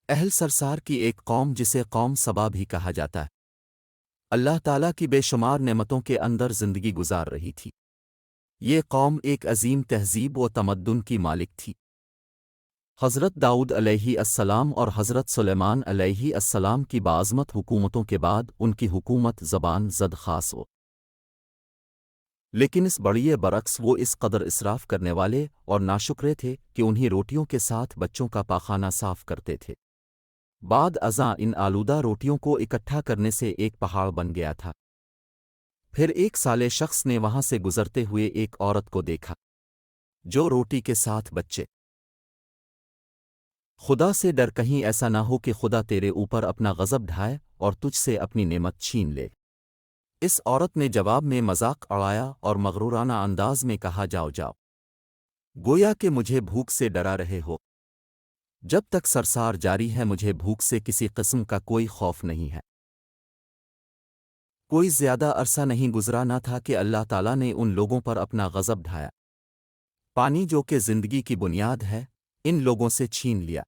اہل سرسار کی ایک قوم جسے قوم سبا بھی کہا جاتا ہے، اللہ تعالیٰ کی بے شمار نعمتوں کے اندر زندگی گزار رہی تھی۔ یہ قوم ایک عظیم تہذیب و تمدن کی مالک تھی۔ حضرت داؤد علیہ السلام اور حضرت سلیمان علیہ السلام کی باعظمت حکومتوں کے بعد ان کی حکومت زبان زد خاص ہو، لیکن اس بڑیے برعکس وہ اس قدر اسراف کرنے والے اور ناشکرے تھے کہ انہی روٹیوں کے ساتھ بچوں کا پاخانہ صاف کرتے تھے۔ بعد ازاں ان آلودہ روٹیوں کو اکٹھا کرنے سے ایک پہاڑ بن گیا تھا۔ پھر ایک سالے شخص نے وہاں سے گزرتے ہوئے ایک عورت کو دیکھا جو روٹی کے ساتھ بچے۔ خدا سے ڈر کہیں ایسا نہ ہو کہ خدا تیرے اوپر اپنا غضب ڈھائے اور تجھ سے اپنی نعمت چھین لے۔ اس عورت نے جواب میں مذاق اڑایا اور مغرورانہ انداز میں کہا، جاؤ جاؤ، گویا کہ مجھے بھوک سے ڈرا رہے ہو۔ جب تک سرسار جاری ہے مجھے بھوک سے کسی قسم کا کوئی خوف نہیں ہے۔ کوئی زیادہ عرصہ نہیں گزرا نہ تھا کہ اللہ تعالیٰ نے ان لوگوں پر اپنا غضب ڈھایا۔ پانی جو کہ زندگی کی بنیاد ہے ان لوگوں سے چھین لیا،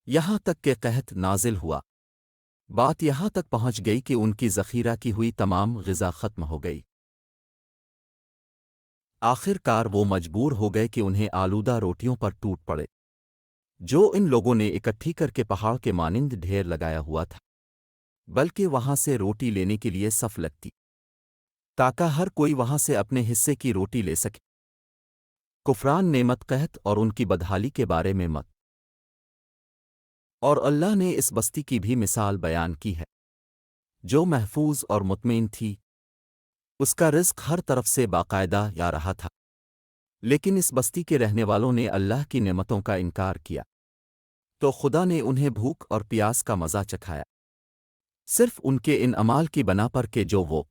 یہاں تک کہ قحط نازل ہوا۔ بات یہاں تک پہنچ گئی کہ ان کی ذخیرہ کی ہوئی تمام غذا ختم ہو گئی۔ آخر کار وہ مجبور ہو گئے کہ انہیں آلودہ روٹیوں پر ٹوٹ پڑے جو ان لوگوں نے اکٹھی کر کے پہاڑ کے مانند ڈھیر لگایا ہوا تھا، بلکہ وہاں سے روٹی لینے کے لیے صف لگتی تاکہ ہر کوئی وہاں سے اپنے حصے کی روٹی لے سکے۔ کفران نعمت، قحط اور ان کی بدحالی کے بارے میں مت۔ اور اللہ نے اس بستی کی بھی مثال بیان کی ہے جو محفوظ اور مطمئن تھی، اس کا رزق ہر طرف سے باقاعدہ آ رہا تھا، لیکن اس بستی کے رہنے والوں نے اللہ کی نعمتوں کا انکار کیا تو خدا نے انہیں بھوک اور پیاس کا مزہ چکھایا، صرف ان کے ان اعمال کی بنا پر کہ جو وہ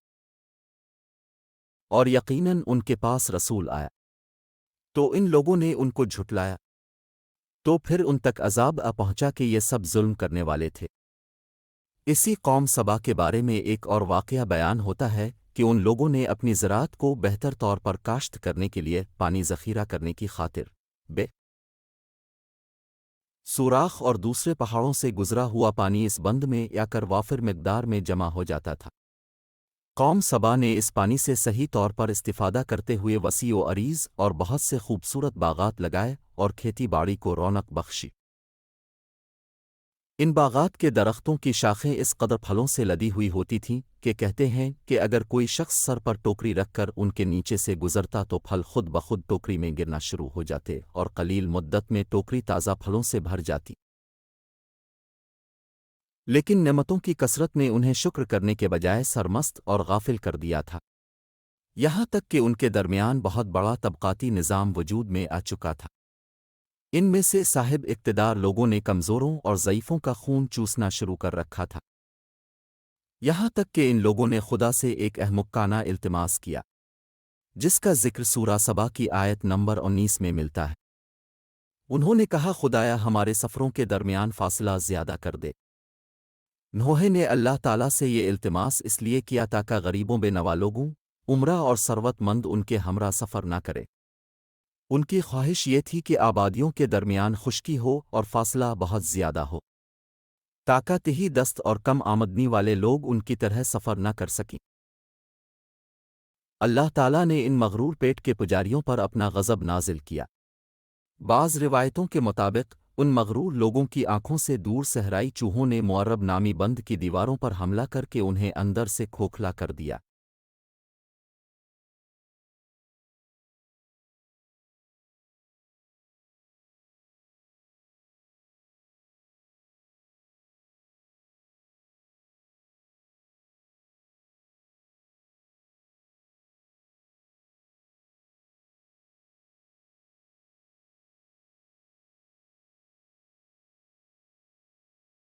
اور یقیناً ان کے پاس رسول آیا تو ان لوگوں نے ان کو جھٹلایا، تو پھر ان تک عذاب آ پہنچا کہ یہ سب ظلم کرنے والے تھے۔ اسی قوم سبا کے بارے میں ایک اور واقعہ بیان ہوتا ہے کہ ان لوگوں نے اپنی زراعت کو بہتر طور پر کاشت کرنے کے لیے پانی ذخیرہ کرنے کی خاطر بے سوراخ اور دوسرے پہاڑوں سے گزرا ہوا پانی اس بند میں یا کر وافر مقدار میں جمع ہو جاتا تھا۔ قوم سبا نے اس پانی سے صحیح طور پر استفادہ کرتے ہوئے وسیع و عریض اور بہت سے خوبصورت باغات لگائے اور کھیتی باڑی کو رونق بخشی۔ ان باغات کے درختوں کی شاخیں اس قدر پھلوں سے لدی ہوئی ہوتی تھیں کہ کہتے ہیں کہ اگر کوئی شخص سر پر ٹوکری رکھ کر ان کے نیچے سے گزرتا تو پھل خود بخود ٹوکری میں گرنا شروع ہو جاتے اور قلیل مدت میں ٹوکری تازہ پھلوں سے بھر جاتی۔ لیکن نعمتوں کی کثرت نے انہیں شکر کرنے کے بجائے سرمست اور غافل کر دیا تھا، یہاں تک کہ ان کے درمیان بہت بڑا طبقاتی نظام وجود میں آ چکا تھا۔ ان میں سے صاحب اقتدار لوگوں نے کمزوروں اور ضعیفوں کا خون چوسنا شروع کر رکھا تھا، یہاں تک کہ ان لوگوں نے خدا سے ایک احمقانہ التماس کیا جس کا ذکر سورہ سبا کی آیت نمبر 19 میں ملتا ہے۔ انہوں نے کہا، خدایا ہمارے سفروں کے درمیان فاصلہ زیادہ کر دے۔ نوح نے اللہ تعالیٰ سے یہ التماس اس لیے کیا تاکہ غریبوں بے نوا لوگوں، عمرہ اور ثروت مند ان کے ہمراہ سفر نہ کرے۔ ان کی خواہش یہ تھی کہ آبادیوں کے درمیان خشکی ہو اور فاصلہ بہت زیادہ ہو تاکہ تہی دست اور کم آمدنی والے لوگ ان کی طرح سفر نہ کر سکیں۔ اللہ تعالیٰ نے ان مغرور پیٹ کے پجاریوں پر اپنا غضب نازل کیا۔ بعض روایتوں کے مطابق ان مغرور لوگوں کی آنکھوں سے دور صحرائی چوہوں نے معرب نامی بند کی دیواروں پر حملہ کر کے انہیں اندر سے کھوکھلا کر دیا۔